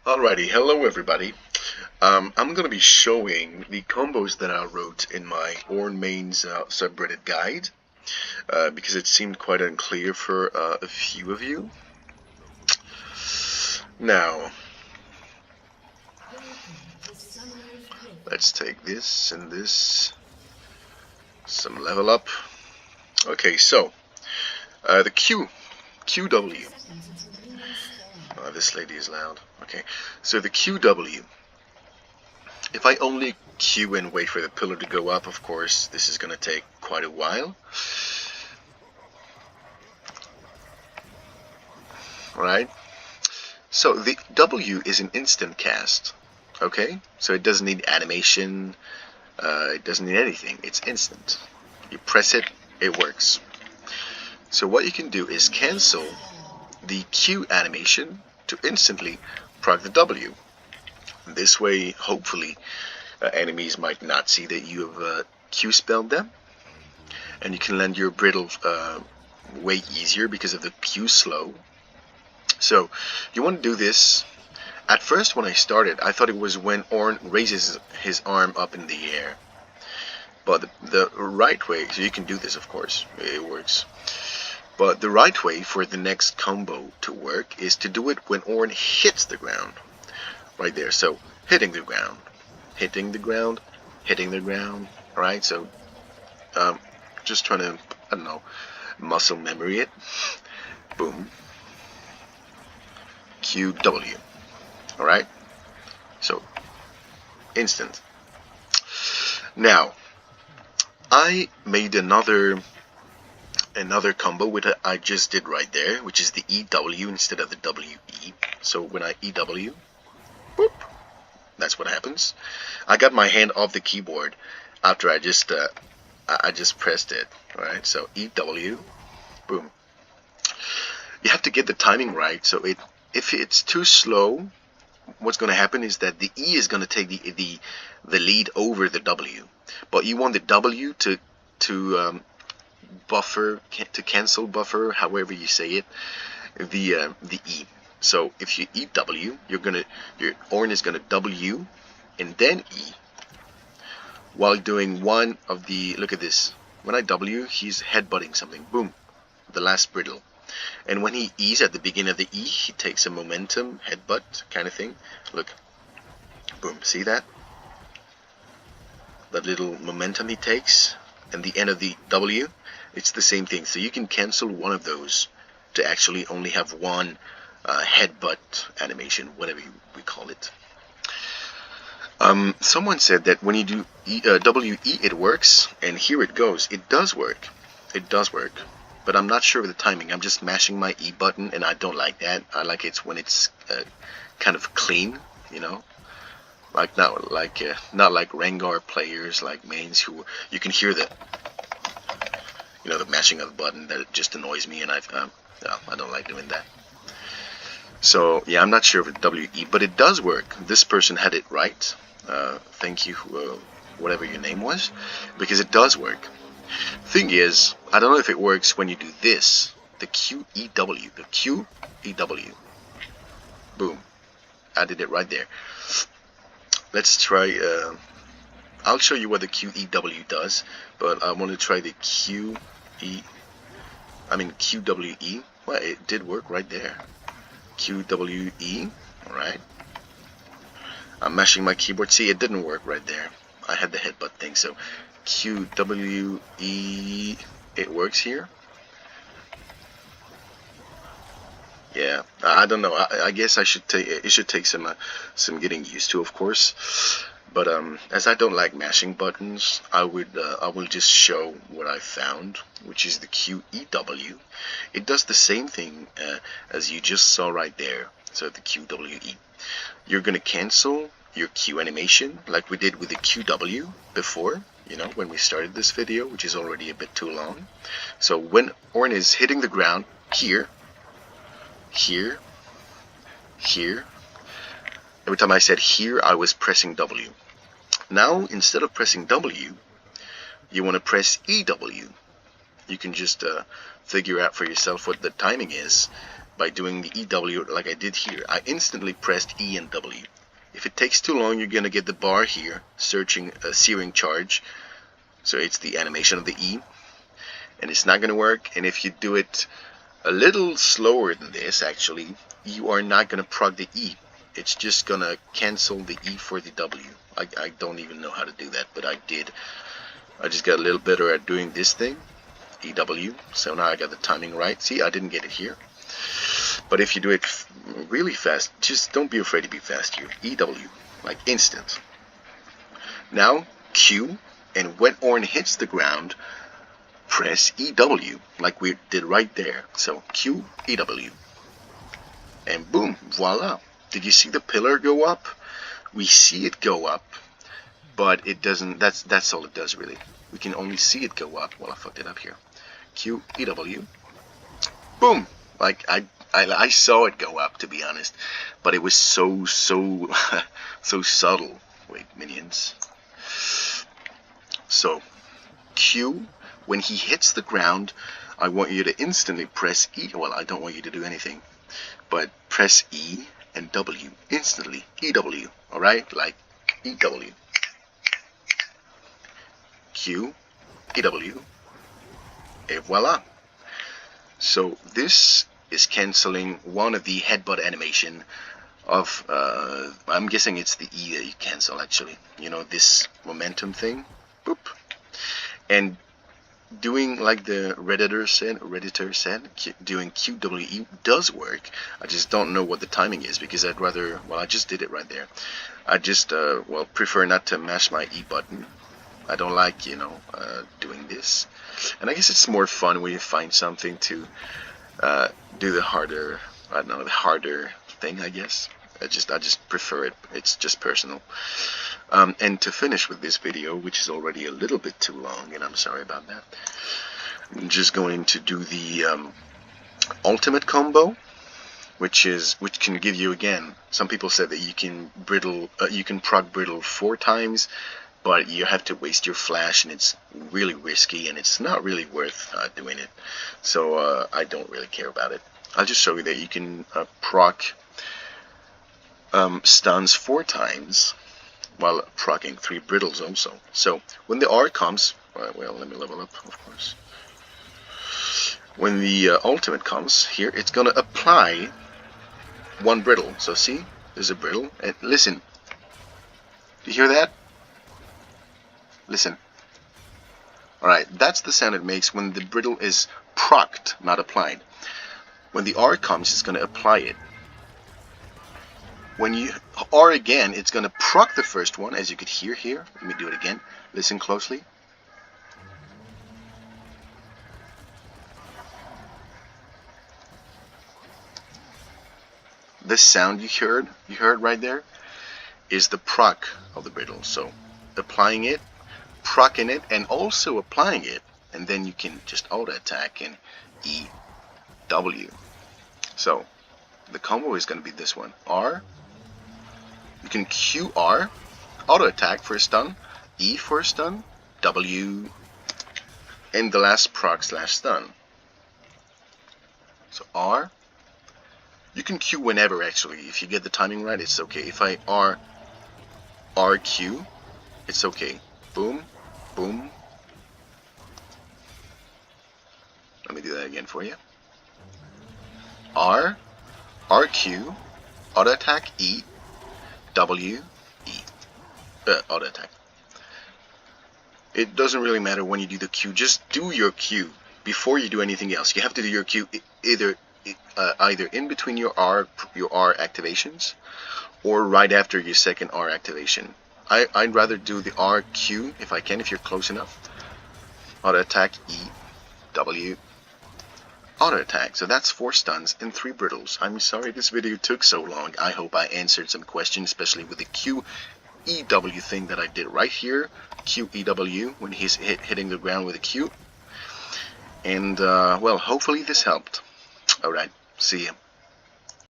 Alrighty, hello everybody. I'm going to be showing the combos that I wrote in my ornnmains subreddit guide because it seemed quite unclear for a few of you. Now, let's take this and this, some level up. Okay, so the QW. This lady is loud. Okay, so the QW. If I only Q and wait for the pillar to go up, of course, this is going to take quite a while. Right? So the W is an instant cast. Okay? So it doesn't need animation. It doesn't need anything. It's instant. You press it, it works. So what you can do is cancel the Q animation to instantly proc the W. This way, hopefully, enemies might not see that you have Q spelled them, and you can land your brittle way easier because of the Q slow. So you want to do this. At first, when I started, I thought it was when Ornn raises his arm up in the air. But the right way, so you can do this, of course, it works. But the right way for the next combo to work is to do it when Ornn hits the ground. Right there, so hitting the ground, hitting the ground, hitting the ground, alright, so just trying to, I don't know, muscle memory it. Boom. QW. Alright? So, instant. Now, I made another combo with what I just did right there, which is the EW instead of the WE. So when I EW, whoop, that's what happens. I got my hand off the keyboard after I just pressed it. Alright, so EW, boom. You have to get the timing right, so if it's too slow, what's going to happen is that the E is going to take the lead over the W, but you want the W to buffer, to cancel buffer, however you say it, the E. So if you EW, your Ornn is gonna W and then E, while doing one of the, look at this, when I W, he's headbutting something, boom, the last brittle. And when he E's at the beginning of the E, he takes a momentum headbutt kind of thing. Look, boom, see that? That little momentum he takes, and the end of the W, it's the same thing. So you can cancel one of those to actually only have one headbutt animation, whatever we call it. Someone said that when you do WE it works, and here it goes. It does work. It does work. But I'm not sure of the timing. I'm just mashing my E button, and I don't like that. I like it when it's kind of clean, you know. Like not like Rengar players like mains who you can hear the the mashing of the button. That just annoys me, and I don't like doing that. So yeah, I'm not sure of the WE, but it does work. This person had it right. Thank you, whatever your name was, because it does work. Thing is, I don't know if it works when you do this, the QEW, the QEW. Boom, I did it right there. Let's try, I'll show you what the QEW does, but I want to try the QWE. Well, it did work right there. QWE, alright. I'm mashing my keyboard. See, it didn't work right there. I had the headbutt thing, so QWE, it works here. Yeah, I don't know. I guess it should take some getting used to, of course. But as I don't like mashing buttons, I will just show what I found, which is the QEW. It does the same thing as you just saw right there. So the QWE. You're gonna cancel your Q animation like we did with the QW before, when we started this video, which is already a bit too long. So when Ornn is hitting the ground, here, every time I said here, I was pressing W. Now, instead of pressing W, you want to press EW. You can just figure out for yourself what the timing is, by doing the EW like I did here. I instantly pressed E and W. If it takes too long, you're going to get the bar here, searching a searing charge. So it's the animation of the E. And it's not going to work. And if you do it a little slower than this, actually, you are not going to proc the E. It's just going to cancel the E for the W. I don't even know how to do that, but I did. I just got a little better at doing this thing. EW. So now I got the timing right. See, I didn't get it here. But if you do it really fast, just don't be afraid to be fast here. EW, like instant. Now Q, and when Ornn hits the ground, press EW, like we did right there. So Q, EW, and boom, voila. Did you see the pillar go up? We see it go up, but it doesn't. That's all it does really. We can only see it go up. Well, I fucked it up here. Q, EW, boom. Like I saw it go up, to be honest, but it was so so subtle. Wait, minions. So Q, when he hits the ground, I want you to instantly press E. Well, I don't want you to do anything, but press E and W instantly. EW, all right, like EW. Q, EW, et voila. So this is canceling one of the headbutt animation of, I'm guessing it's the E that you cancel actually. You know, this momentum thing. Boop. And doing like the Redditor said, doing QWE does work. I just don't know what the timing is because I'd rather, well, I just did it right there. I just, well, prefer not to mash my E button. I don't like, you know, doing this. And I guess it's more fun when you find something to do the harder, I don't know, the harder thing, I guess. I just prefer it. It's just personal. And to finish with this video, which is already a little bit too long, and I'm sorry about that, I'm just going to do the ultimate combo, which can give you, again, some people said that you can proc brittle 4 times, but you have to waste your flash, and it's really risky, and it's not really worth doing it. So I don't really care about it. I'll just show you that you can proc stuns 4 times while proccing 3 brittles also. So when the R comes, well, let me level up, of course. When the ultimate comes here, it's gonna apply 1 brittle. So see, there's a brittle, and listen. Do you hear that? Listen. Alright, that's the sound it makes when the brittle is procced, not applied. When the R comes, it's gonna apply it. When you R again, it's going to proc the first one, as you could hear here. Let me do it again. Listen closely. This sound you heard right there, is the proc of the brittle. So applying it, proccing it, and also applying it, and then you can just auto attack in EW. So the combo is going to be this one: R. You can QR, auto attack for a stun, E for a stun, W, and the last proc / stun. So R, you can Q whenever actually. If you get the timing right, it's okay. If I RQ, it's okay. Boom, boom. Let me do that again for you. RQ, auto attack E, W, E, auto attack. It doesn't really matter when you do the Q. Just do your Q before you do anything else. You have to do your Q either in between your R activations, or right after your second R activation. I'd rather do the RQ if I can, if you're close enough. Auto attack E, W, auto attack. So that's 4 stuns and 3 brittles. I'm sorry this video took so long. I hope I answered some questions, especially with the QEW thing that I did right here. QEW, when he's hitting the ground with a Q. And well, hopefully this helped. Alright, see ya.